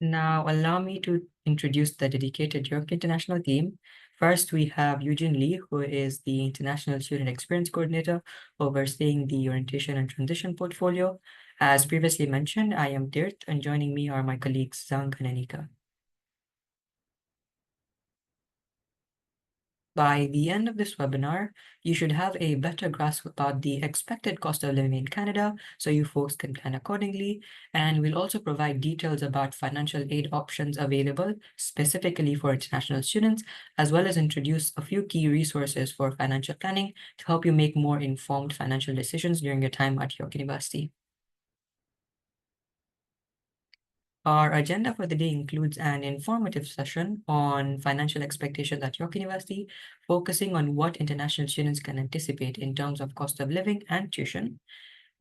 Now, allow me to introduce the dedicated York International team. First, we have Eugene Lee, who is the International Student Experience Coordinator, overseeing the orientation and transition portfolio. As previously mentioned, I am Tirth, and joining me are my colleagues Zhang and Anika. By the end of this webinar, you should have a better grasp about the expected cost of living in Canada, so you folks can plan accordingly. And we'll also provide details about financial aid options available specifically for international students, as well as introduce a few key resources for financial planning to help you make more informed financial decisions during your time at York University. Our agenda for the day includes an informative session on financial expectations at York University, focusing on what international students can anticipate in terms of cost of living and tuition.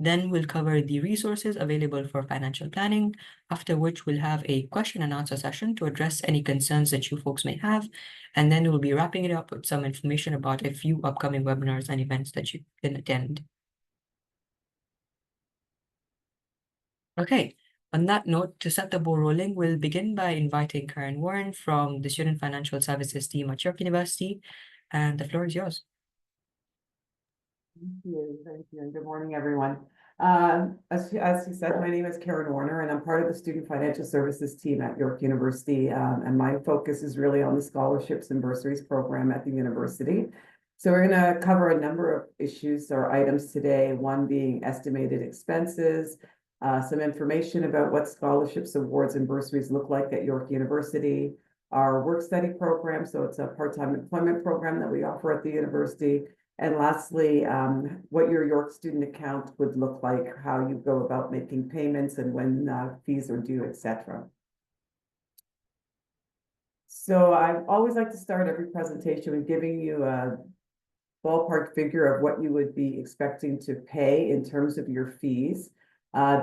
Then we'll cover the resources available for financial planning, after which we'll have a question and answer session to address any concerns that you folks may have. And then we'll be wrapping it up with some information about a few upcoming webinars and events that you can attend. Okay. On that note, to set the ball rolling, we'll begin by inviting Karen Warren from the Student Financial Services team at York University, and the floor is yours. Thank you, and good morning, everyone. As you said, my name is Karen Warner, and I'm part of the Student Financial Services team at York University, and my focus is really on the scholarships and bursaries program at the university. So we're going to cover a number of issues or items today, one being estimated expenses, some information about what scholarships, awards, and bursaries look like at York University, our work study program, so it's a part-time employment program that we offer at the university, and lastly, what your York student account would look like, how you go about making payments and when fees are due, etc. So I always like to start every presentation with giving you a ballpark figure of what you would be expecting to pay in terms of your fees.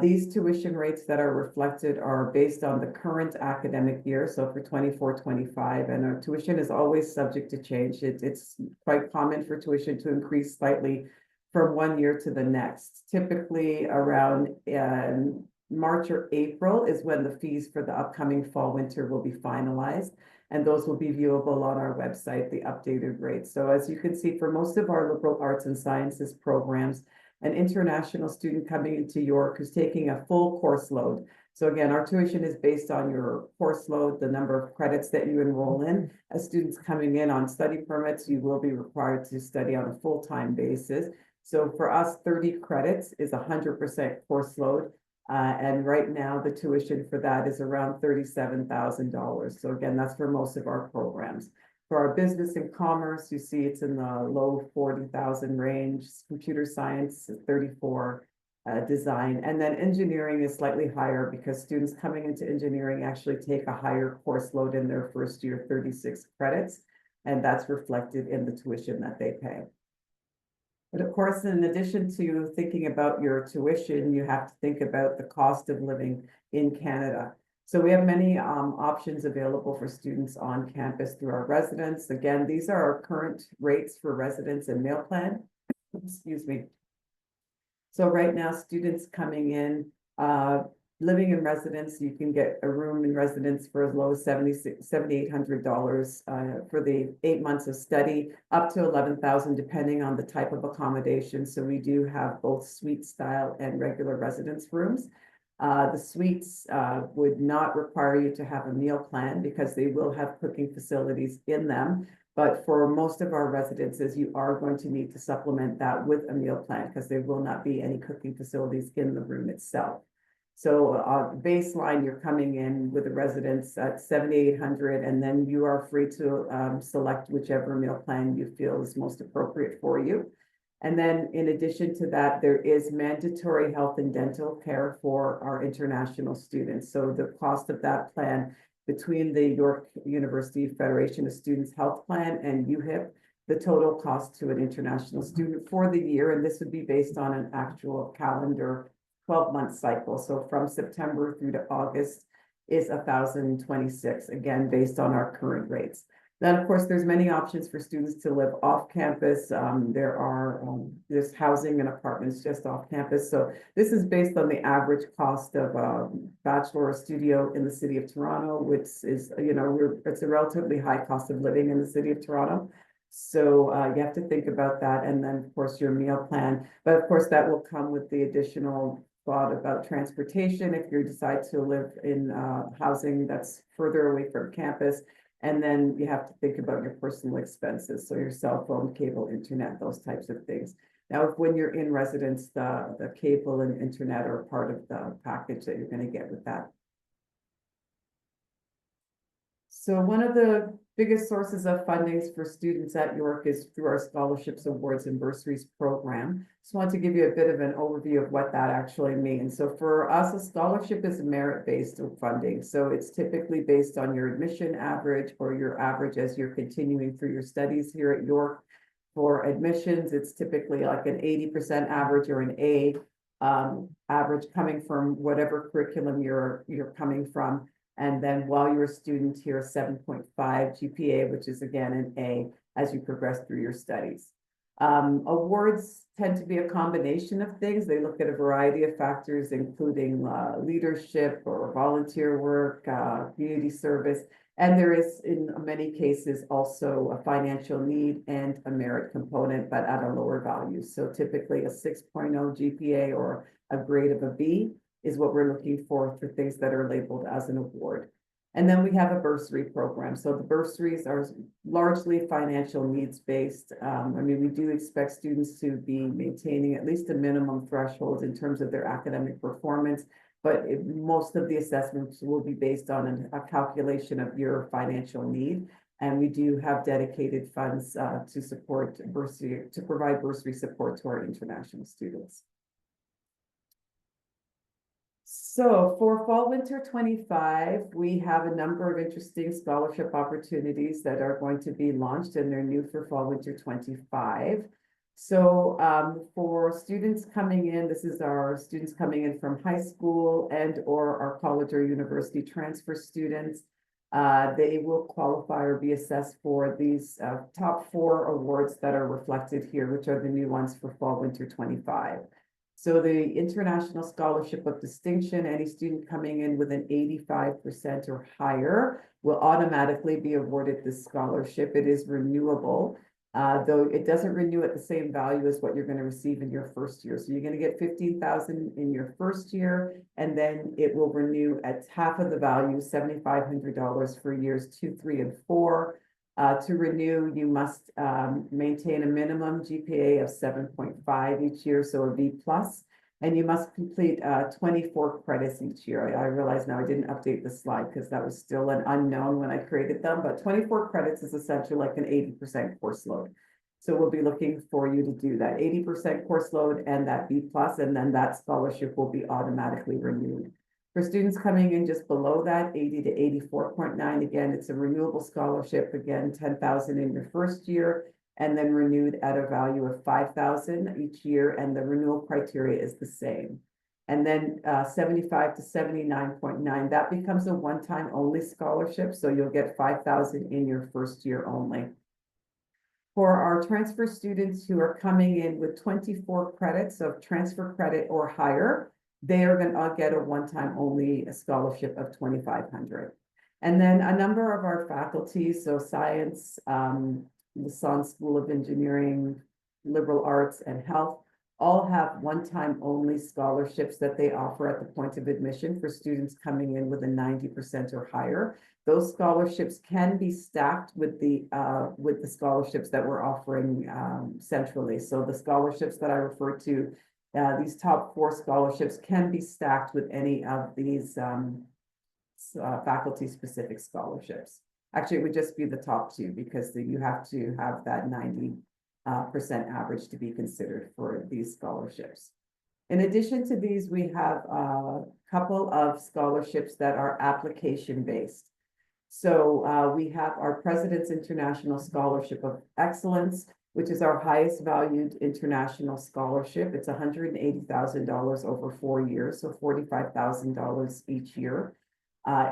These tuition rates that are reflected are based on the current academic year, so for 24-25, and our tuition is always subject to change. It's quite common for tuition to increase slightly from one year to the next. Typically around March or April is when the fees for the upcoming fall-winter will be finalized, and those will be viewable on our website, the updated rates. So as you can see, for most of our liberal arts and sciences programs, an international student coming into York who's taking a full course load. So again, our tuition is based on your course load, the number of credits that you enroll in. As students coming in on study permits, you will be required to study on a full-time basis. So for us, 30 credits is 100% course load. And right now the tuition for that is around $37,000. So again, that's for most of our programs. For our business and commerce, you see it's in the low 40,000 range, computer science, 34, design, and then engineering is slightly higher because students coming into engineering actually take a higher course load in their first year, 36 credits, and that's reflected in the tuition that they pay. But of course, in addition to thinking about your tuition, you have to think about the cost of living in Canada. So we have many options available for students on campus through our residents. Again, these are our current rates for residents and meal plan. Excuse me. So right now, students coming in, living in residence, you can get a room in residence for as low as $7,800 for the 8 months of study, up to $11,000 depending on the type of accommodation. So we do have both suite style and regular residence rooms. The suites would not require you to have a meal plan because they will have cooking facilities in them. But for most of our residences, you are going to need to supplement that with a meal plan because there will not be any cooking facilities in the room itself. So baseline, you're coming in with a residence at $7,800, and then you are free to select whichever meal plan you feel is most appropriate for you. And then in addition to that, there is mandatory health and dental care for our international students. So the cost of that plan between the York University Federation of Students Health Plan and UHIP, the total cost to an international student for the year, and this would be based on an actual calendar 12-month cycle. So from September through to August is $1,026, again, based on our current rates. Then, of course, there's many options for students to live off campus. There's housing and apartments just off campus. So this is based on the average cost of a bachelor studio in the city of Toronto, which is, it's a relatively high cost of living in the city of Toronto. So you have to think about that. And then, of course, your meal plan. But of course, that will come with the additional thought about transportation if you decide to live in housing that's further away from campus. And then you have to think about your personal expenses, so your cell phone, cable, internet, those types of things. Now, when you're in residence, the cable and internet are part of the package that you're going to get with that. So one of the biggest sources of fundings for students at York is through our scholarships, awards, and bursaries program. Just want to give you a bit of an overview of what that actually means. So for us, a scholarship is merit-based funding. So it's typically based on your admission average or your average as you're continuing through your studies here at York. For admissions, it's typically like an 80% average or an A average coming from whatever curriculum you're coming from. And then while you're a student here, 7.5 GPA, which is again an A as you progress through your studies. Awards tend to be a combination of things. They look at a variety of factors, including leadership or volunteer work, community service. And there is, in many cases, also a financial need and a merit component, but at a lower value. So typically a 6.0 GPA or a grade of a B is what we're looking for things that are labeled as an award. And then we have a bursary program. So the bursaries are largely financial needs based. We do expect students to be maintaining at least a minimum threshold in terms of their academic performance, but most of the assessments will be based on a calculation of your financial need. And we do have dedicated funds to provide bursary support to our international students. So for fall winter 25, we have a number of interesting scholarship opportunities that are going to be launched, and they're new for fall winter 25. So for students coming in, this is our students coming in from high school and or our college or university transfer students. They will qualify or be assessed for these top 4 awards that are reflected here, which are the new ones for fall winter 25. So the International Scholarship of Distinction, any student coming in with an 85% or higher will automatically be awarded this scholarship. It is renewable, though it doesn't renew at the same value as what you're going to receive in your first year. So you're going to get $15,000 in your first year, and then it will renew at half of the value, $7,500 for years 2, 3, and 4. To renew, you must maintain a minimum GPA of 7.5 each year, so a B+, and you must complete 24 credits each year. I realize now I didn't update the slide because that was still an unknown when I created them, but 24 credits is essentially like an 80% course load. So we'll be looking for you to do that 80% course load and that B+, and then that scholarship will be automatically renewed. For students coming in just below that, 80 to 84.9, again, it's a renewable scholarship, again, 10,000 in your first year, and then renewed at a value of 5,000 each year, and the renewal criteria is the same. And then 75 to 79.9, that becomes a one-time only scholarship, so you'll get 5,000 in your first year only. For our transfer students who are coming in with 24 credits of transfer credit or higher, they are going to get a one-time only scholarship of $2,500. And then a number of our faculties, so science, Lassonde School of Engineering, liberal arts, and health, all have one-time only scholarships that they offer at the point of admission for students coming in with a 90% or higher. Those scholarships can be stacked with the scholarships that we're offering centrally. So the scholarships that I referred to, these top 4 scholarships can be stacked with any of these faculty-specific scholarships. Actually, it would just be the top 2 because you have to have that 90% average to be considered for these scholarships. In addition to these, we have a couple of scholarships that are application-based. So we have our President's International Scholarship of Excellence, which is our highest valued international scholarship. It's $180,000 over 4 years, so $45,000 each year.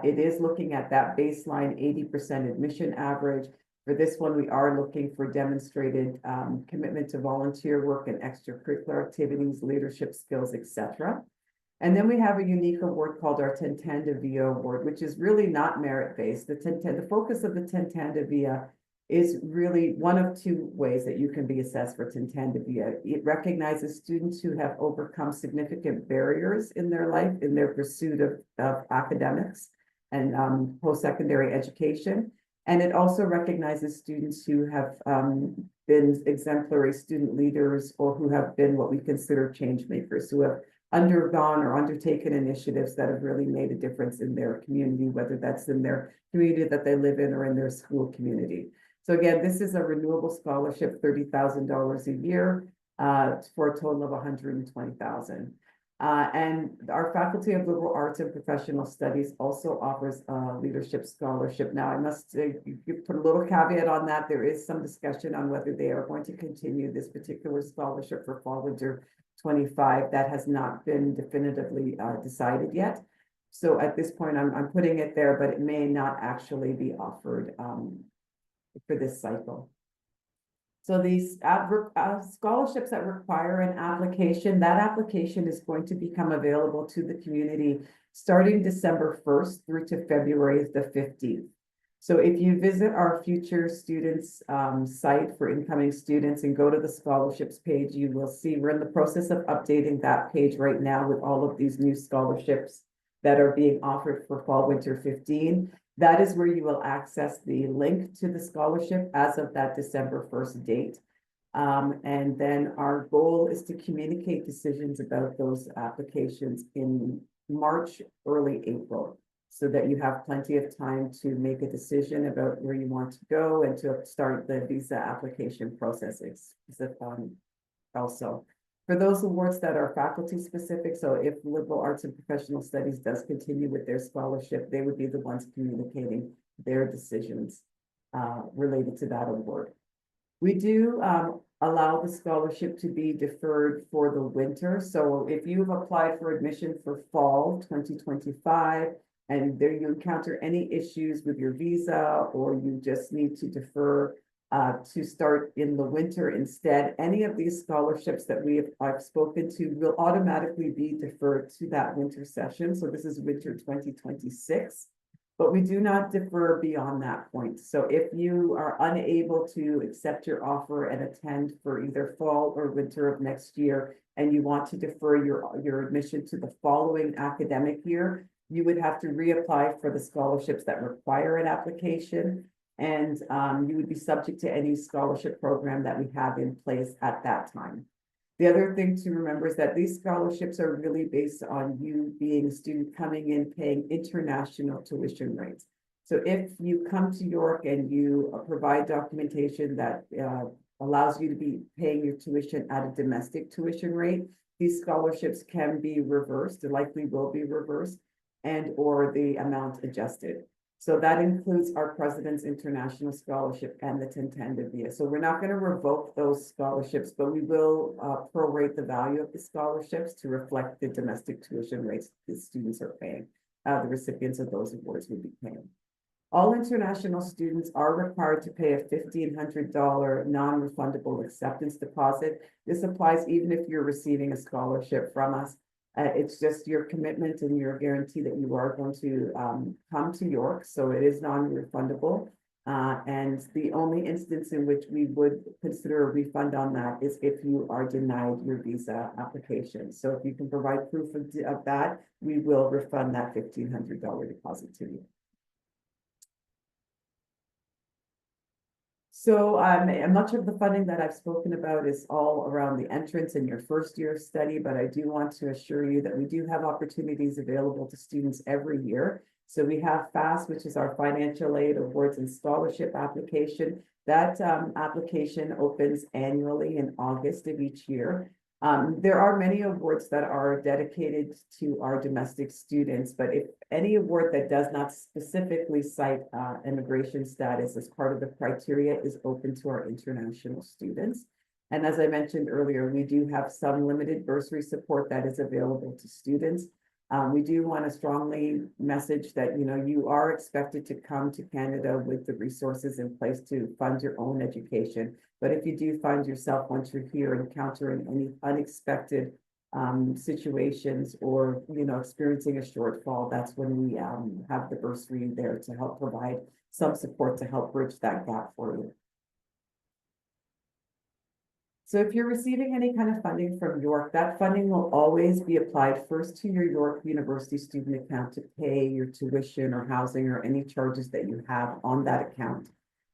It is looking at that baseline 80% admission average. For this one, we are looking for demonstrated commitment to volunteer work and extracurricular activities, leadership skills, etc. And then we have a unique award called our Tentanda Via Award, which is really not merit-based. The focus of the Tentanda Via is really one of two ways that you can be assessed for Tentanda Via. It recognizes students who have overcome significant barriers in their life, in their pursuit of academics and post-secondary education. And it also recognizes students who have been exemplary student leaders or who have been what we consider change makers, who have undergone or undertaken initiatives that have really made a difference in their community, whether that's in their community that they live in or in their school community. So again, this is a renewable scholarship, $30,000 a year for a total of $120,000. And our Faculty of Liberal Arts and Professional Studies also offers a leadership scholarship. Now, I must put a little caveat on that. There is some discussion on whether they are going to continue this particular scholarship for fall winter 25. That has not been definitively decided yet. So at this point, I'm putting it there, but it may not actually be offered for this cycle. So these scholarships that require an application, that application is going to become available to the community starting December 1st through to February the 15th. So if you visit our future students site for incoming students and go to the scholarships page, you will see we're in the process of updating that page right now with all of these new scholarships that are being offered for fall winter 15. That is where you will access the link to the scholarship as of that December 1st date. And then our goal is to communicate decisions about those applications in March, early April, so that you have plenty of time to make a decision about where you want to go and to start the visa application processes. Also, for those awards that are faculty specific, so if Liberal Arts and Professional Studies does continue with their scholarship, they would be the ones communicating their decisions related to that award. We do allow the scholarship to be deferred for the winter. So if you've applied for admission for fall 2025, and there you encounter any issues with your visa, or you just need to defer to start in the winter instead, any of these scholarships that I've spoken to will automatically be deferred to that winter session. So this is winter 2026, but we do not defer beyond that point. So if you are unable to accept your offer and attend for either fall or winter of next year, and you want to defer your admission to the following academic year, you would have to reapply for the scholarships that require an application. And you would be subject to any scholarship program that we have in place at that time. The other thing to remember is that these scholarships are really based on you being a student coming in paying international tuition rates. So if you come to York and you provide documentation that allows you to be paying your tuition at a domestic tuition rate, these scholarships can be reversed, likely will be reversed, and or the amount adjusted. So that includes our President's International Scholarship and the Tentanda Via. So we're not going to revoke those scholarships, but we will prorate the value of the scholarships to reflect the domestic tuition rates the students are paying. The recipients of those awards would be paying. All international students are required to pay a $1,500 non-refundable acceptance deposit. This applies even if you're receiving a scholarship from us. It's just your commitment and your guarantee that you are going to come to York, so it is non-refundable. And the only instance in which we would consider a refund on that is if you are denied your visa application. So if you can provide proof of that, we will refund that $1,500 deposit to you. So much of the funding that I've spoken about is all around the entrance in your first year of study, but I do want to assure you that we do have opportunities available to students every year. So we have FAST, which is our financial aid awards and scholarship application. That application opens annually in August of each year. There are many awards that are dedicated to our domestic students, but if any award that does not specifically cite immigration status as part of the criteria is open to our international students. And as I mentioned earlier, we do have some limited bursary support that is available to students. We do want to strongly message that, you know, you are expected to come to Canada with the resources in place to fund your own education. But if you do find yourself, once you're here, encountering any unexpected situations or, you know, experiencing a shortfall, that's when we have the bursary there to help provide some support to help bridge that gap for you. So if you're receiving any kind of funding from York, that funding will always be applied first to your York University student account to pay your tuition or housing or any charges that you have on that account.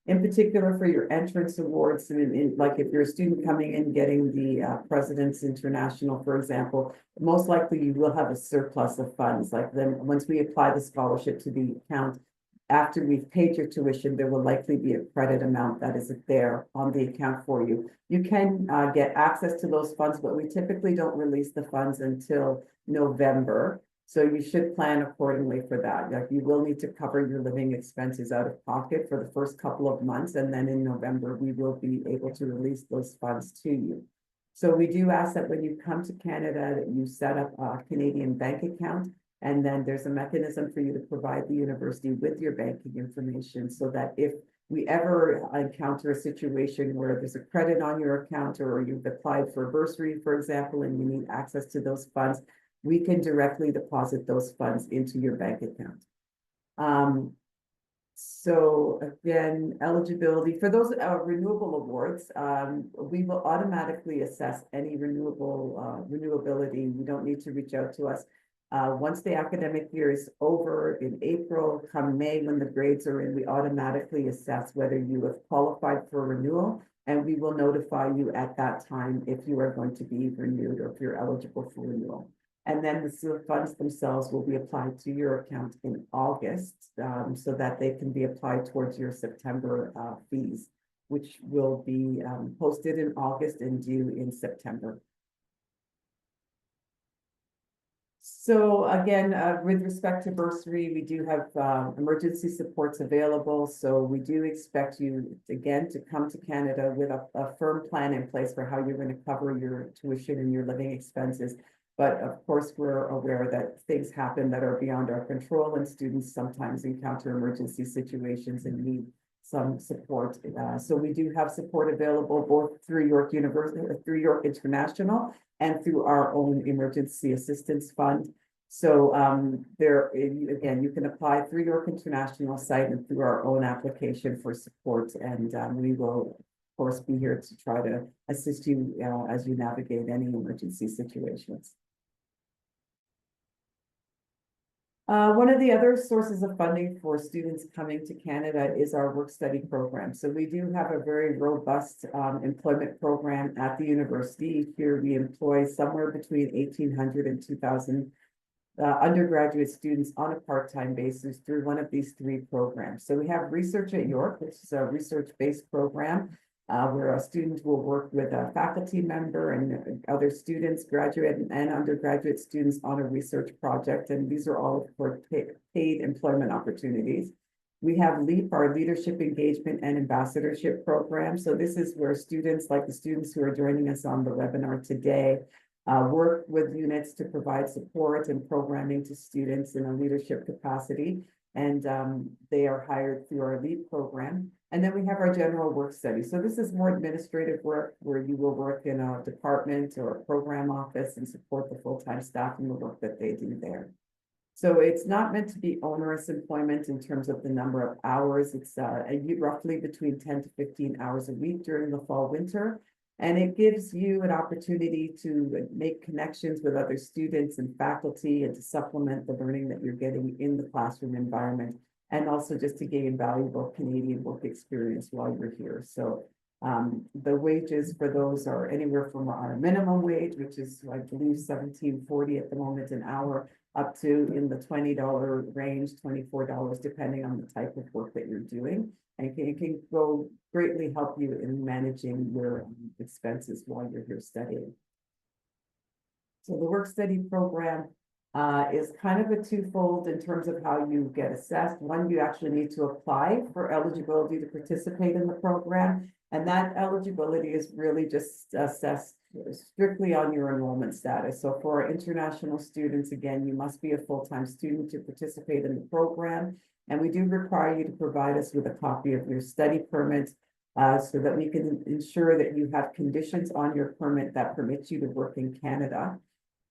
In particular, for your entrance awards, like if you're a student coming in getting the President's International, for example, most likely you will have a surplus of funds. Like then once we apply the scholarship to the account, after we've paid your tuition, there will likely be a credit amount that is there on the account for you. You can get access to those funds, but we typically don't release the funds until November. So you should plan accordingly for that. Like you will need to cover your living expenses out of pocket for the first couple of months. And then in November, we will be able to release those funds to you. So we do ask that when you come to Canada, that you set up a Canadian bank account. And then there's a mechanism for you to provide the university with your banking information so that if we ever encounter a situation where there's a credit on your account or you've applied for a bursary, for example, and you need access to those funds, we can directly deposit those funds into your bank account. So again, eligibility for those renewable awards, we will automatically assess any renewability. You don't need to reach out to us. Once the academic year is over in April, come May, when the grades are in, we automatically assess whether you have qualified for renewal, and we will notify you at that time if you are going to be renewed or if you're eligible for renewal. And then the funds themselves will be applied to your account in August, so that they can be applied towards your September fees, which will be posted in August and due in September. So again, with respect to bursary, we do have emergency supports available. So we do expect you, again, to come to Canada with a firm plan in place for how you're going to cover your tuition and your living expenses. But of course, we're aware that things happen that are beyond our control, and students sometimes encounter emergency situations and need some support. So we do have support available both through York University, through York International, and through our own emergency assistance fund. So again, you can apply through York International site and through our own application for support, and we will of course be here to try to assist you as you navigate any emergency situations. One of the other sources of funding for students coming to Canada is our work-study program. So we do have a very robust employment program at the university. Here we employ somewhere between 1,800 and 2,000 undergraduate students on a part-time basis through one of these three programs. So we have Research at York, which is a research-based program where a student will work with a faculty member and other students, graduate and undergraduate students on a research project. And these are all for paid employment opportunities. We have LEAP, our Leadership Engagement and Ambassadorship Program. So this is where students, like the students who are joining us on the webinar today, work with units to provide support and programming to students in a leadership capacity. And they are hired through our LEAP program. And then we have our general work study. So this is more administrative work where you will work in a department or a program office and support the full-time staff in the work that they do there. So it's not meant to be onerous employment in terms of the number of hours. It's roughly between 10 to 15 hours a week during the fall, winter. And it gives you an opportunity to make connections with other students and faculty and to supplement the learning that you're getting in the classroom environment, and also just to gain valuable Canadian work experience while you're here. So the wages for those are anywhere from our minimum wage, which is, I believe, $17.40 at the moment an hour, up to in the $20 range, $24, depending on the type of work that you're doing. And it can go greatly help you in managing your expenses while you're here studying. So the work study program is kind of a twofold in terms of how you get assessed. One, you actually need to apply for eligibility to participate in the program. And that eligibility is really just assessed strictly on your enrollment status. So for our international students, again, you must be a full-time student to participate in the program. And we do require you to provide us with a copy of your study permit so that we can ensure that you have conditions on your permit that permit you to work in Canada.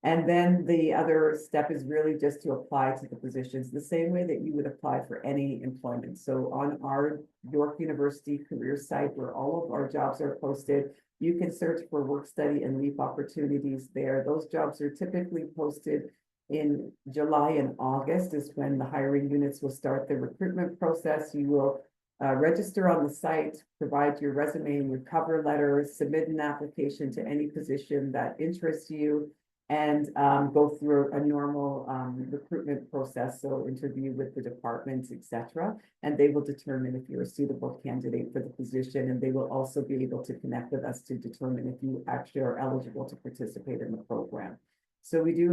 And then the other step is really just to apply to the positions the same way that you would apply for any employment. So on our York University career site where all of our jobs are posted, you can search for work study and leap opportunities there. Those jobs are typically posted in July and August is when the hiring units will start the recruitment process. You will register on the site, provide your resume and your cover letter, submit an application to any position that interests you, and go through a normal recruitment process, so interview with the departments, etc. And they will determine if you're a suitable candidate for the position, and they will also be able to connect with us to determine if you actually are eligible to participate in the program. So we do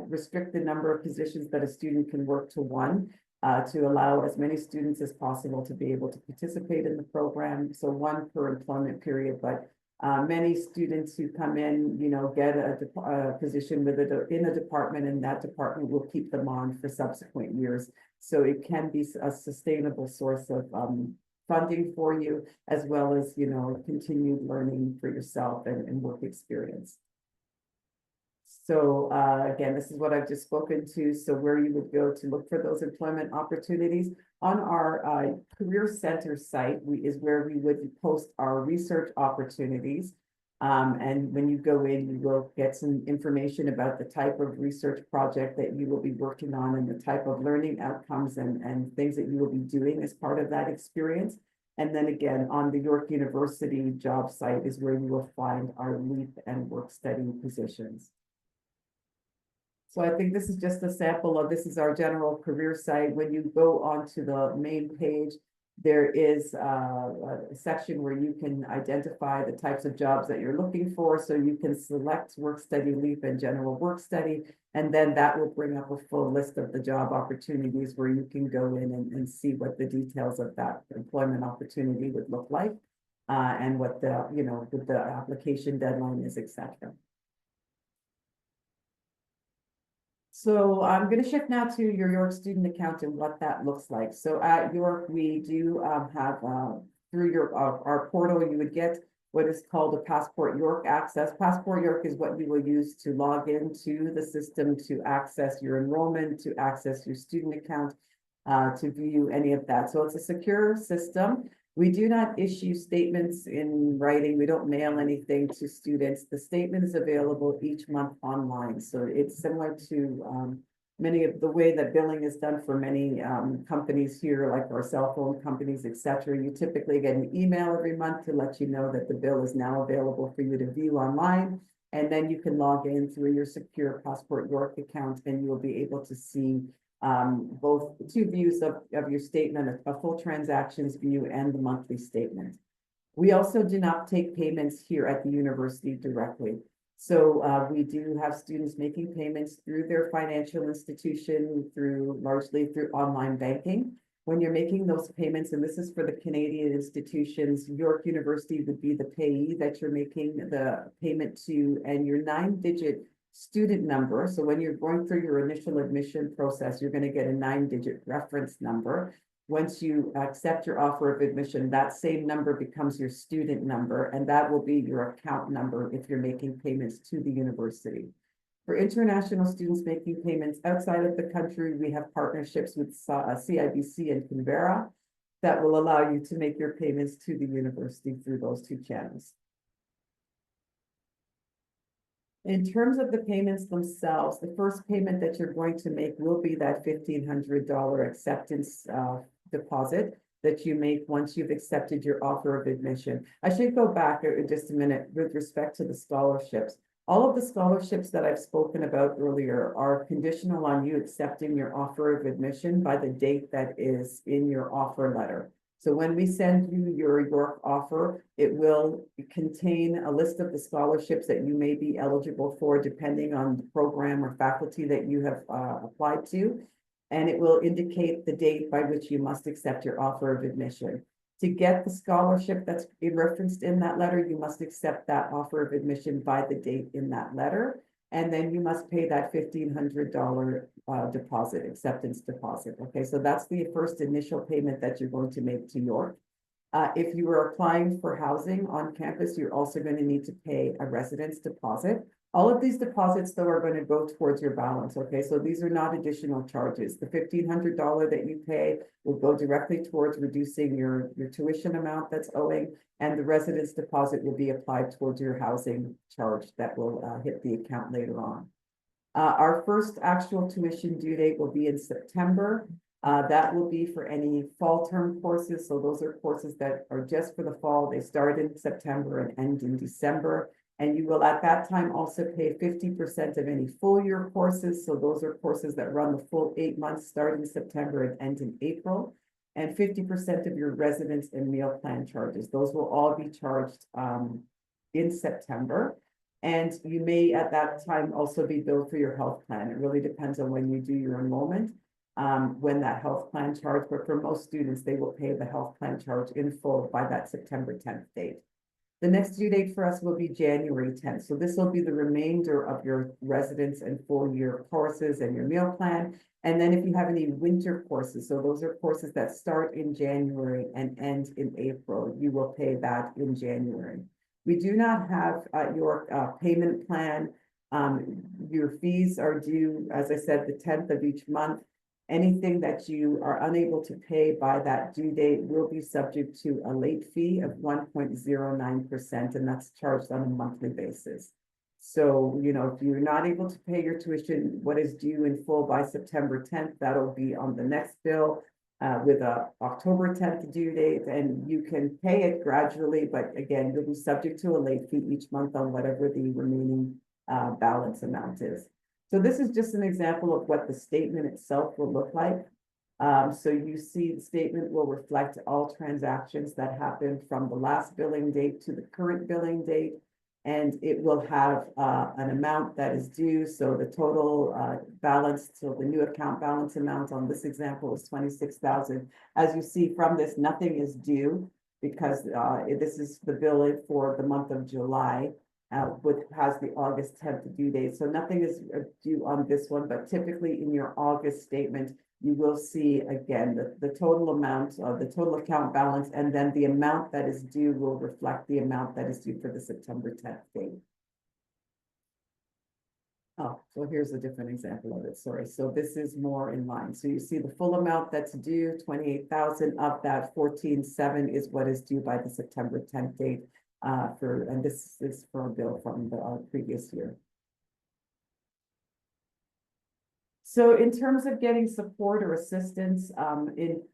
restrict the number of positions that a student can work to one, to allow as many students as possible to be able to participate in the program. So one per employment period, but many students who come in, get a position in a department, and that department will keep them on for subsequent years. So it can be a sustainable source of funding for you, as well as, continued learning for yourself and work experience. So again, this is what I've just spoken to. So where you would go to look for those employment opportunities. On our Career Center site is where we would post our research opportunities. And when you go in, you will get some information about the type of research project that you will be working on and the type of learning outcomes and things that you will be doing as part of that experience. And then again, on the York University job site is where you will find our LEAP and work study positions. So I think this is just a sample of, this is our general career site. When you go onto the main page, there is a section where you can identify the types of jobs that you're looking for. So you can select work study, LEAP, and general work study. And then that will bring up a full list of the job opportunities where you can go in and see what the details of that employment opportunity would look like. And what what the application deadline is, etc. So I'm going to shift now to your York student account and what that looks like. So at York, we do have through our portal, you would get what is called a Passport York access. Passport York is what you will use to log into the system, to access your enrollment, to access your student account, to view any of that. So it's a secure system. We do not issue statements in writing. We don't mail anything to students. The statement is available each month online. So it's similar to many of the way that billing is done for many companies here, like our cell phone companies, etc. You typically get an email every month to let you know that the bill is now available for you to view online. And then you can log in through your secure Passport York account, and you'll be able to see both two views of your statement, a full transactions view and the monthly statement. We also do not take payments here at the university directly. So we do have students making payments through their financial institution, largely through online banking. When you're making those payments, and this is for the Canadian institutions, York University would be the payee that you're making the payment to, and your 9-digit student number. So when you're going through your initial admission process, you're going to get a 9-digit reference number. Once you accept your offer of admission, that same number becomes your student number, and that will be your account number if you're making payments to the university. For international students making payments outside of the country, we have partnerships with CIBC and Canberra that will allow you to make your payments to the university through those two channels. In terms of the payments themselves, the first payment that you're going to make will be that $1,500 acceptance deposit that you make once you've accepted your offer of admission. I should go back just a minute with respect to the scholarships. All of the scholarships that I've spoken about earlier are conditional on you accepting your offer of admission by the date that is in your offer letter. So when we send you your York offer, it will contain a list of the scholarships that you may be eligible for, depending on the program or faculty that you have applied to. And it will indicate the date by which you must accept your offer of admission. To get the scholarship that's referenced in that letter, you must accept that offer of admission by the date in that letter. And then you must pay that $1,500 deposit, acceptance deposit. Okay, so that's the first initial payment that you're going to make to York. If you are applying for housing on campus, you're also going to need to pay a residence deposit. All of these deposits, though, are going to go towards your balance, okay? So these are not additional charges. The $1,500 that you pay will go directly towards reducing your tuition amount that's owing, and the residence deposit will be applied towards your housing charge that will hit the account later on. Our first actual tuition due date will be in September. That will be for any fall term courses. So those are courses that are just for the fall. They start in September and end in December. And you will at that time also pay 50% of any full year courses. So those are courses that run the full 8 months, start in September and end in April. And 50% of your residence and meal plan charges. Those will all be charged in September. And you may at that time also be billed for your health plan. It really depends on when you do your enrollment, when that health plan charge, but for most students, they will pay the health plan charge in full by that September 10th date. The next due date for us will be January 10th. So this will be the remainder of your residence and full year courses and your meal plan. And then if you have any winter courses, so those are courses that start in January and end in April, you will pay that in January. We do not have your payment plan. Your fees are due, as I said, the 10th of each month. Anything that you are unable to pay by that due date will be subject to a late fee of 1.09%, and that's charged on a monthly basis. So, you know, if you're not able to pay your tuition, what is due in full by September 10th, that'll be on the next bill with a October 10th due date, and you can pay it gradually, but again, you'll be subject to a late fee each month on whatever the remaining balance amount is. So this is just an example of what the statement itself will look like. So you see the statement will reflect all transactions that happened from the last billing date to the current billing date. And it will have an amount that is due. So the total balance, so the new account balance amount on this example is $26,000. As you see from this, nothing is due because this is the bill for the month of July. Which has the August 10th due date. So nothing is due on this one, but typically in your August statement, you will see again the total amount of the total account balance, and then the amount that is due will reflect the amount that is due for the September 10th date. Oh, so here's a different example of it. Sorry. So this is more in line. So you see the full amount that's due, 28,000 of that 14,700 is what is due by the September 10th date. And this is for a bill from the previous year. So in terms of getting support or assistance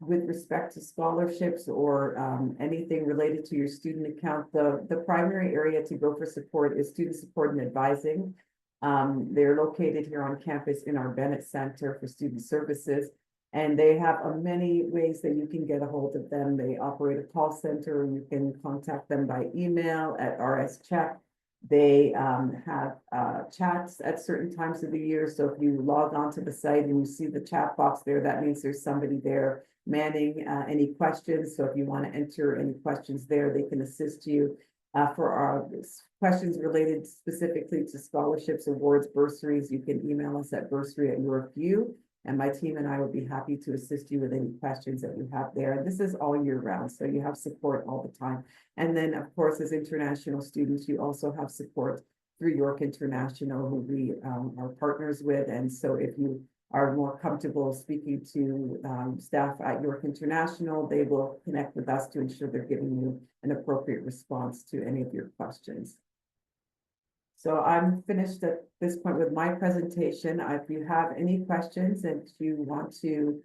with respect to scholarships or anything related to your student account, the primary area to go for support is student support and advising. They're located here on campus in our Bennett Center for Student Services. And they have many ways that you can get a hold of them. They operate a call center. You can contact them by email at RSCheck. They have chats at certain times of the year. So if you log onto the site and you see the chat box there, that means there's somebody there manning any questions. So if you want to enter any questions there, they can assist you. For our questions related specifically to scholarships, awards, bursaries, you can email us at bursary@yorkview. And my team and I will be happy to assist you with any questions that you have there. And this is all year round, so you have support all the time. And then, of course, as international students, you also have support through York International, who we are partners with. And so if you are more comfortable speaking to staff at York International, they will connect with us to ensure they're giving you an appropriate response to any of your questions. So I'm finished at this point with my presentation. If you have any questions and you want to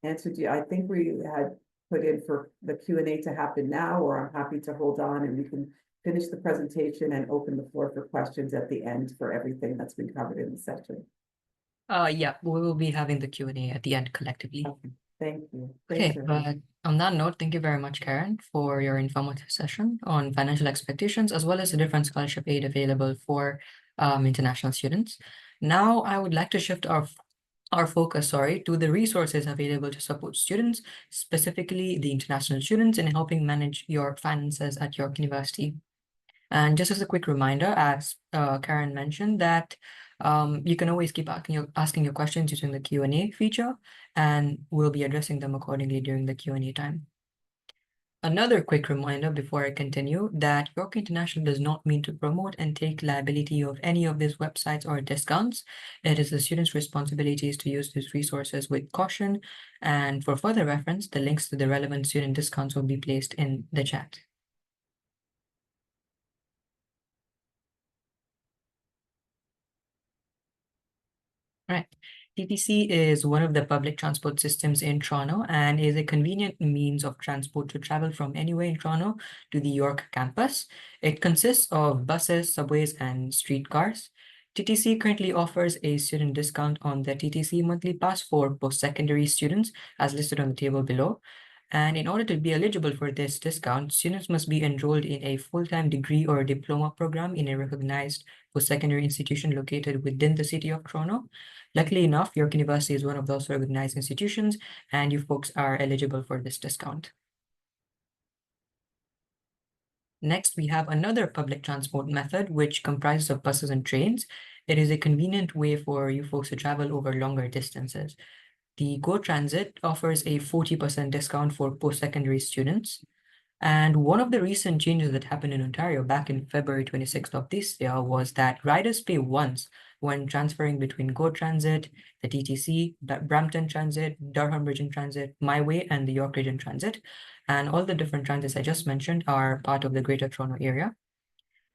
answer, I think we had put in for the Q&A to happen now, or I'm happy to hold on and we can finish the presentation and open the floor for questions at the end for everything that's been covered in the section. Yeah, we will be having the Q&A at the end collectively. Okay. Thank you. Okay, but on that note, thank you very much, Karen, for your informative session on financial expectations, as well as the different scholarship aid available for international students. Now, I would like to shift our to the resources available to support students, specifically the international students, in helping manage your finances at York University. And just as a quick reminder, as Karen mentioned, that you can always keep asking your questions using the Q&A feature, and we'll be addressing them accordingly during the Q&A time. Another quick reminder before I continue that York International does not mean to promote and take liability of any of these websites or discounts. It is the student's responsibilities to use these resources with caution. And for further reference, the links to the relevant student discounts will be placed in the chat. Right. TTC is one of the public transport systems in Toronto and is a convenient means of transport to travel from anywhere in Toronto to the York campus. It consists of buses, subways, and streetcars. TTC currently offers a student discount on the TTC monthly pass for post-secondary students, as listed on the table below. And in order to be eligible for this discount, students must be enrolled in a full-time degree or diploma program in a recognized post-secondary institution located within the city of Toronto. Luckily enough, York University is one of those recognized institutions, and you folks are eligible for this discount. Next, we have another public transport method, which comprises of buses and trains. It is a convenient way for you folks to travel over longer distances. The Go Transit offers a 40% discount for post-secondary students. And one of the recent changes that happened in Ontario back in February 26th of this year was that riders pay once when transferring between Go Transit, the TTC, Brampton Transit, Durham Region Transit, MyWay, and the York Region Transit. And all the different transits I just mentioned are part of the Greater Toronto Area.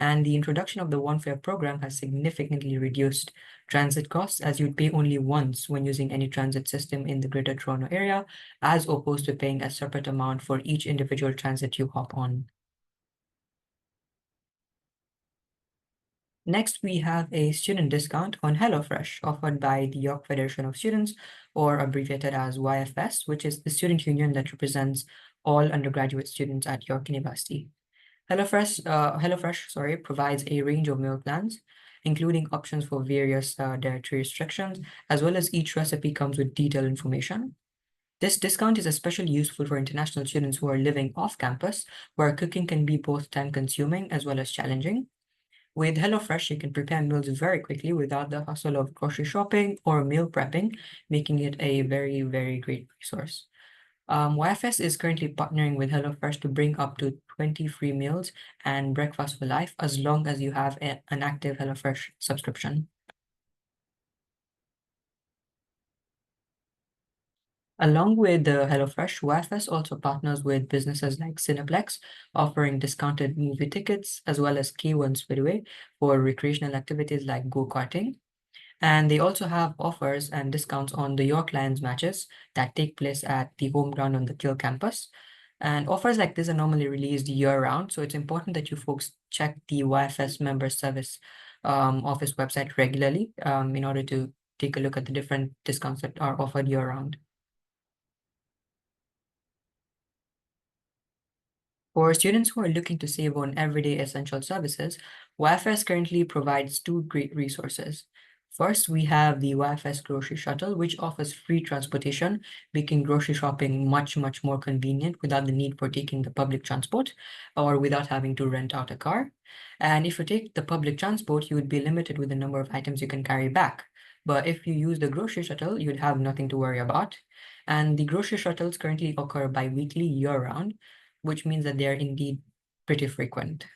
And the introduction of the One Fare program has significantly reduced transit costs, as you'd pay only once when using any transit system in the Greater Toronto Area, as opposed to paying a separate amount for each individual transit you hop on. Next, we have a student discount on HelloFresh offered by the York Federation of Students, or abbreviated as YFS, which is the student union that represents all undergraduate students at York University. HelloFresh provides a range of meal plans, including options for various dietary restrictions, as well as each recipe comes with detailed information. This discount is especially useful for international students who are living off campus, where cooking can be both time-consuming as well as challenging. With HelloFresh, you can prepare meals very quickly without the hustle of grocery shopping or meal prepping, making it a very, very great resource. YFS is currently partnering with HelloFresh to bring up to 20 free meals and breakfast for life as long as you have an active HelloFresh subscription. Along with the HelloFresh, YFS also partners with businesses like Cineplex, offering discounted movie tickets, as well as K1 Speedway for recreational activities like go-karting. And they also have offers and discounts on the York Lions matches that take place at the home ground on the Kill campus. And offers like this are normally released year-round, so it's important that you folks check the YFS member service office website regularly in order to take a look at the different discounts that are offered year-round. For students who are looking to save on everyday essential services, YFS currently provides two great resources. First, we have the YFS Grocery Shuttle, which offers free transportation, making grocery shopping much, much more convenient without the need for taking the public transport or without having to rent out a car. And if you take the public transport, you would be limited with the number of items you can carry back. But if you use the grocery shuttle, you'd have nothing to worry about. And the grocery shuttles currently occur bi-weekly year-round, which means that they are indeed pretty frequent.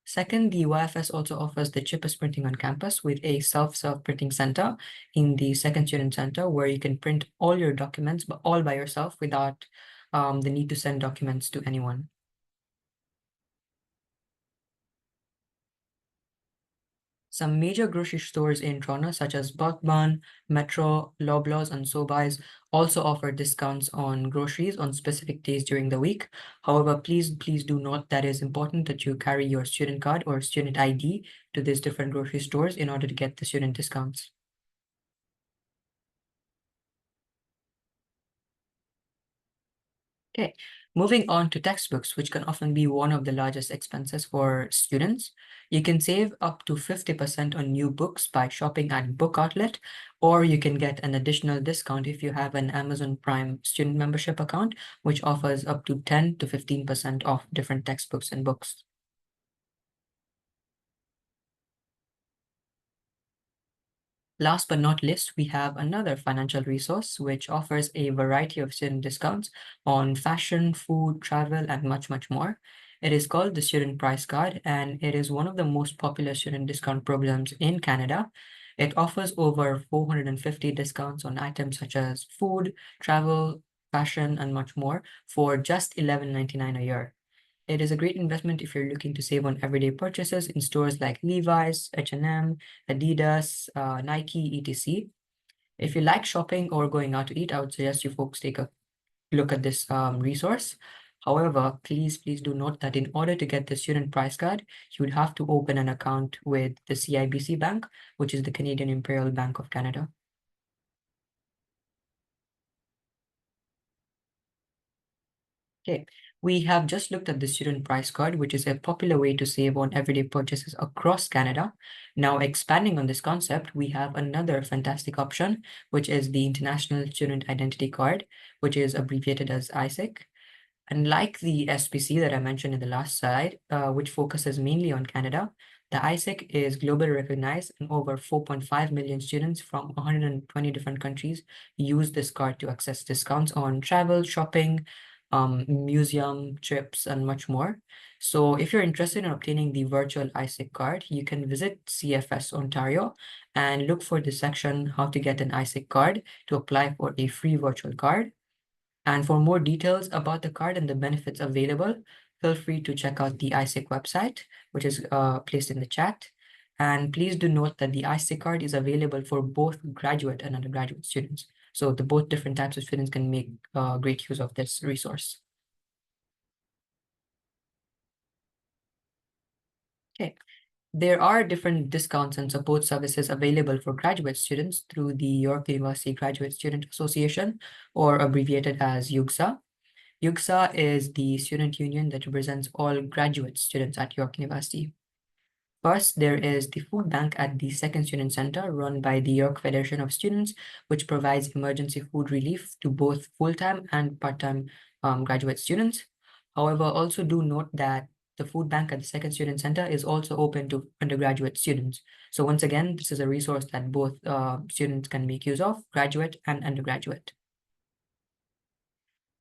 Second, the YFS also offers the cheapest printing on campus with a self-serve printing center in the second student center, where you can print all your documents, but all by yourself without the need to send documents to anyone. Some major grocery stores in Toronto, such as Botman, Metro, Loblaws, and Sobeys, also offer discounts on groceries on specific days during the week. However, please do note that it is important that you carry your student card or student ID to these different grocery stores in order to get the student discounts. Okay, Moving on to textbooks, which can often be one of the largest expenses for students, you can save up to 50% on new books by shopping at Book Outlet, or you can get an additional discount if you have an Amazon Prime student membership account, which offers up to 10 to 15% off different textbooks and books. Last but not least, we have another financial resource which offers a variety of student discounts on fashion, food, travel, and much, much more. It is called the Student Price Card, and it is one of the most popular student discount programs in Canada. It offers over 450 discounts on items such as food, travel, fashion, and much more for just $11.99 a year. It is a great investment if you're looking to save on everyday purchases in stores like Levi's, H&M, Adidas, Nike, etc. If you like shopping or going out to eat, I would suggest you folks take a look at this resource. However, please do note that in order to get the student price card, you would have to open an account with the CIBC Bank, which is the Canadian Imperial Bank of Canada. Okay, we have just looked at the student price card, which is a popular way to save on everyday purchases across Canada. Now, expanding on this concept, we have another fantastic option, which is the International Student Identity Card, which is abbreviated as ISIC. Unlike the SPC that I mentioned in the last slide, which focuses mainly on Canada, the ISIC is globally recognized, and over 4.5 million students from 120 different countries use this card to access discounts on travel, shopping, museum trips, and much more. So if you're interested in obtaining the virtual ISIC card, you can visit CFS Ontario and look for the section How to Get an ISIC Card to apply for a free virtual card. And for more details about the card and the benefits available, feel free to check out the ISIC website, which is placed in the chat. And please do note that the ISIC card is available for both graduate and undergraduate students. So the both different types of students can make great use of this resource. Okay. There are different discounts and support services available for graduate students through the York University Graduate Student Association, or abbreviated as YUGSA. YUGSA is the student union that represents all graduate students at York University. First, there is the food bank at the Second Student Center run by the York Federation of Students, which provides emergency food relief to both full-time and part-time graduate students. However, also do note that the food bank at the Second Student Center is also open to undergraduate students. So once again, this is a resource that both students can make use of, graduate and undergraduate.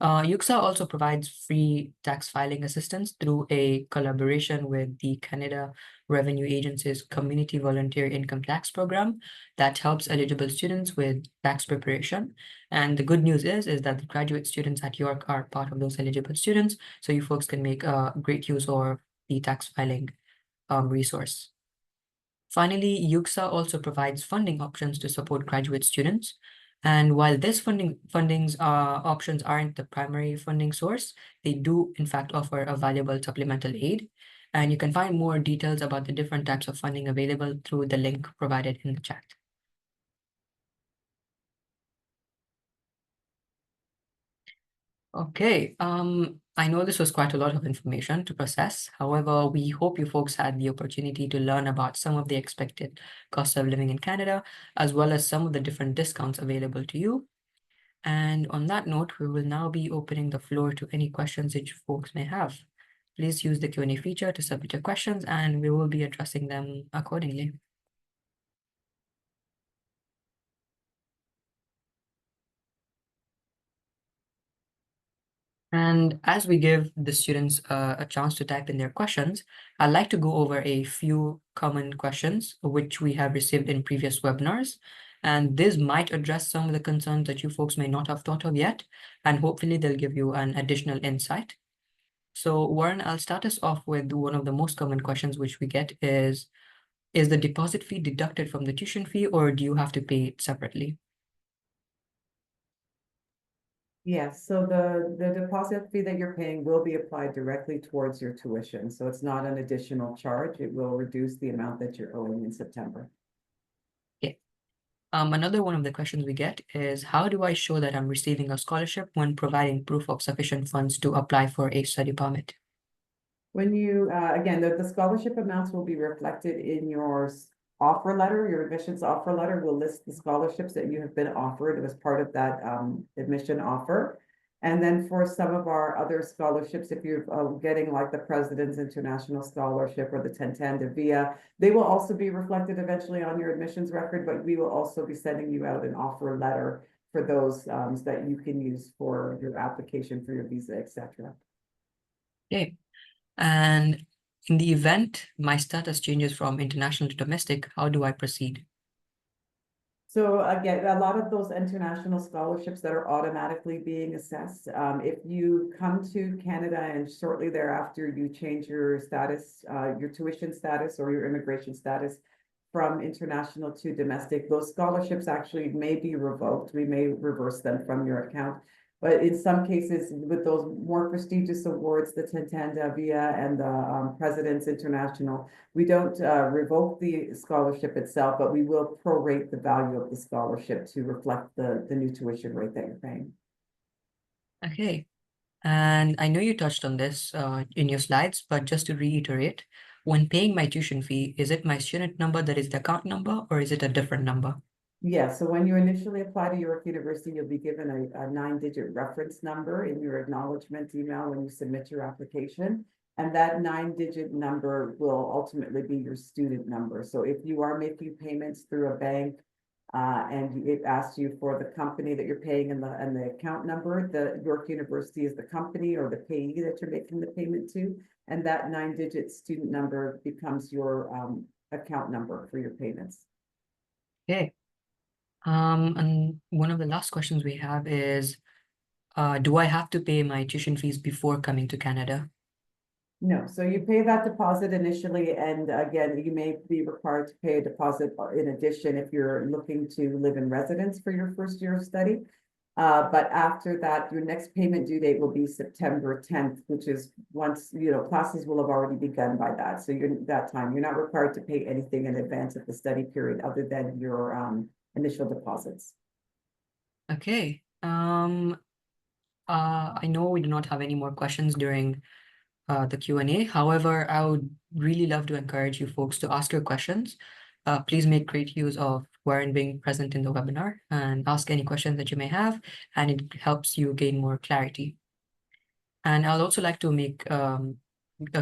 YUGSA also provides free tax filing assistance through a collaboration with the Canada Revenue Agency's Community Volunteer Income Tax Program that helps eligible students with tax preparation. And the good news is that the graduate students at York are part of those eligible students, so you folks can make great use of the tax filing resource. Finally, YUGSA also provides funding options to support graduate students. And while this funding's options aren't the primary funding source, they do in fact offer a valuable supplemental aid. And you can find more details about the different types of funding available through the link provided in the chat. Okay, I know this was quite a lot of information to process. However, we hope you folks had the opportunity to learn about some of the expected cost of living in Canada, as well as some of the different discounts available to you. And on that note, we will now be opening the floor to any questions that you folks may have. Please use the Q&A feature to submit your questions, and we will be addressing them accordingly. And as we give the students a chance to type in their questions, I'd like to go over a few common questions which we have received in previous webinars. And this might address some of the concerns that you folks may not have thought of yet, and hopefully they'll give you an additional insight. So Warren, I'll start us off with one of the most common questions which we get is the deposit fee deducted from the tuition fee, or do you have to pay it separately? Yes, so the deposit fee that you're paying will be applied directly towards your tuition, so it's not an additional charge. It will reduce the amount that you're owing in September. Okay. Another one of the questions we get is, how do I show that I'm receiving a scholarship when providing proof of sufficient funds to apply for a study permit? When you, again, the scholarship amounts will be reflected in your offer letter. Your admissions offer letter will list the scholarships that you have been offered as part of that admission offer. And then for some of our other scholarships, if you're getting like the President's International Scholarship or the Tantanda Via, they will also be reflected eventually on your admissions record, but we will also be sending you out an offer letter for those that you can use for your application for your visa, etc. Okay. And in the event my status changes from international to domestic, how do I proceed? So again, a lot of those international scholarships that are automatically being assessed, if you come to Canada and shortly thereafter you change your status, your tuition status or your immigration status from international to domestic, those scholarships actually may be revoked. We may reverse them from your account. But in some cases, with those more prestigious awards, the Tantanda Via and the President's International, we don't revoke the scholarship itself, but we will prorate the value of the scholarship to reflect the new tuition rate that you're paying. Okay. And I know you touched on this in your slides, but just to reiterate, when paying my tuition fee, is it my student number that is the account number, or is it a different number? Yeah, so when you initially apply to York University, you'll be given a 9-digit reference number in your acknowledgement email when you submit your application. And that 9-digit number will ultimately be your student number. So if you are making payments through a bank, and it asks you for the company that you're paying and the account number, the York University is the company or the payee that you're making the payment to, and that 9-digit student number becomes your account number for your payments. Okay. And one of the last questions we have is, do I have to pay my tuition fees before coming to Canada? No, so you pay that deposit initially, and again, you may be required to pay a deposit in addition if you're looking to live in residence for your first year of study. But after that, your next payment due date will be September 10th, which is once, classes will have already begun by that. So that time, you're not required to pay anything in advance of the study period other than your initial deposits. Okay. I know we do not have any more questions during the Q&A. However, I would really love to encourage you folks to ask your questions. Please make great use of Warren being present in the webinar and ask any questions that you may have, and it helps you gain more clarity. And I'll also like to make a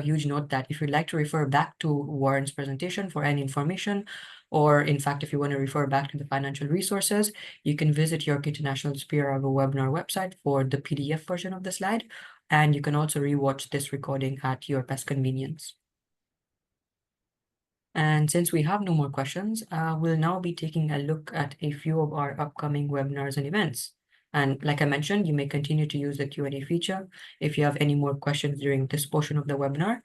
huge note that if you'd like to refer back to Warren's presentation for any information, or in fact, if you want to refer back to the financial resources, you can visit York International's PRRO webinar website for the PDF version of the slide, and you can also rewatch this recording at your best convenience. And since we have no more questions, we'll now be taking a look at a few of our upcoming webinars and events. And like I mentioned, you may continue to use the Q&A feature if you have any more questions during this portion of the webinar.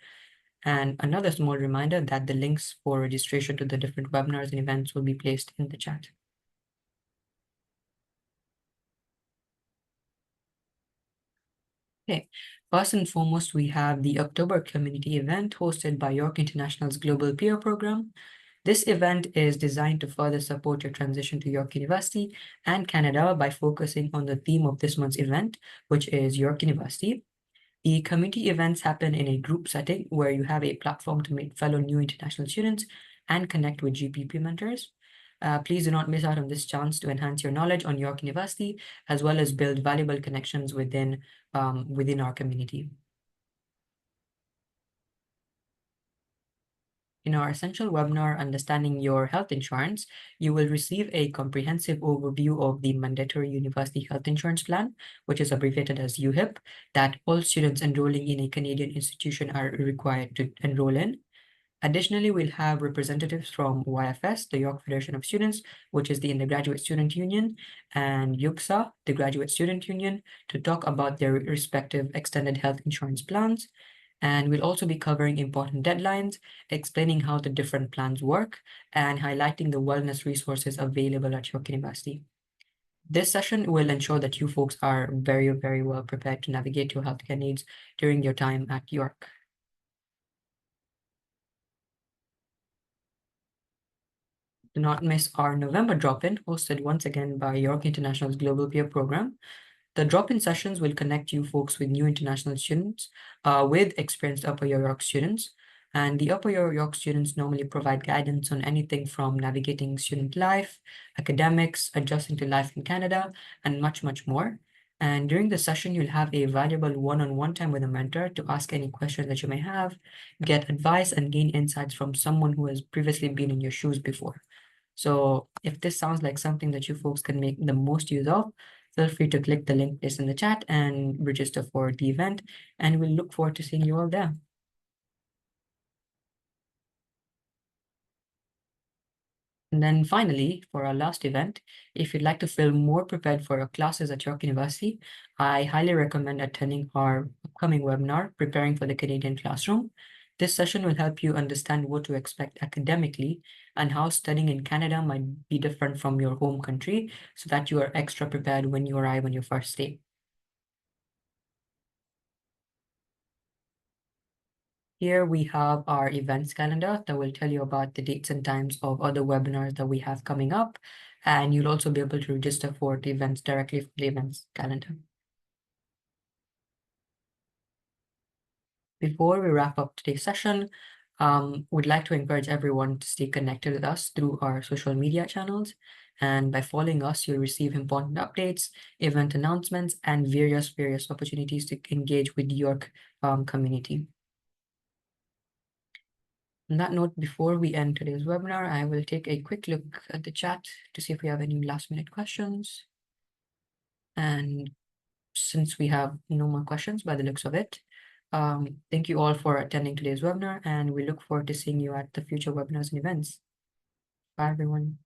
And another small reminder that the links for registration to the different webinars and events will be placed in the chat. Okay, first and foremost, we have the October community event hosted by York International's Global Peer Program. This event is designed to further support your transition to York University and Canada by focusing on the theme of this month's event, which is York University. The community events happen in a group setting where you have a platform to meet fellow new international students and connect with GPP mentors. Please do not miss out on this chance to enhance your knowledge on York University, as well as build valuable connections within our community. In our essential webinar, Understanding Your Health Insurance, you will receive a comprehensive overview of the Mandatory University Health Insurance Plan, which is abbreviated as UHIP, that all students enrolling in a Canadian institution are required to enroll in. Additionally, we'll have representatives from YFS, the York Federation of Students, which is the Undergraduate Student Union, and YUGSA, the Graduate Student Union, to talk about their respective extended health insurance plans. And we'll also be covering important deadlines, explaining how the different plans work, and highlighting the wellness resources available at York University. This session will ensure that you folks are very, very well prepared to navigate your healthcare needs during your time at York. Do not miss our November drop-in, hosted once again by York International's Global Peer Program. The drop-in sessions will connect you folks with new international students, with experienced Upper York students. And the Upper York students normally provide guidance on anything from navigating student life, academics, adjusting to life in Canada, and much, much more. And during the session, you'll have a valuable one-on-one time with a mentor to ask any questions that you may have, get advice, and gain insights from someone who has previously been in your shoes before. So if this sounds like something that you folks can make the most use of, feel free to click the link placed in the chat and register for the event, and we'll look forward to seeing you all there. And then finally, for our last event, if you'd like to feel more prepared for your classes at York University, I highly recommend attending our upcoming webinar, Preparing for the Canadian Classroom. This session will help you understand what to expect academically and how studying in Canada might be different from your home country, so that you are extra prepared when you arrive on your first day. Here we have our events calendar that will tell you about the dates and times of other webinars that we have coming up. And you'll also be able to register for the events directly from the events calendar. Before we wrap up today's session, we'd like to encourage everyone to stay connected with us through our social media channels. And by following us, you'll receive important updates, event announcements, and various opportunities to engage with your community. On that note, before we end today's webinar, I will take a quick look at the chat to see if we have any last-minute questions. And since we have no more questions by the looks of it, thank you all for attending today's webinar, and we look forward to seeing you at the future webinars and events. Bye, everyone.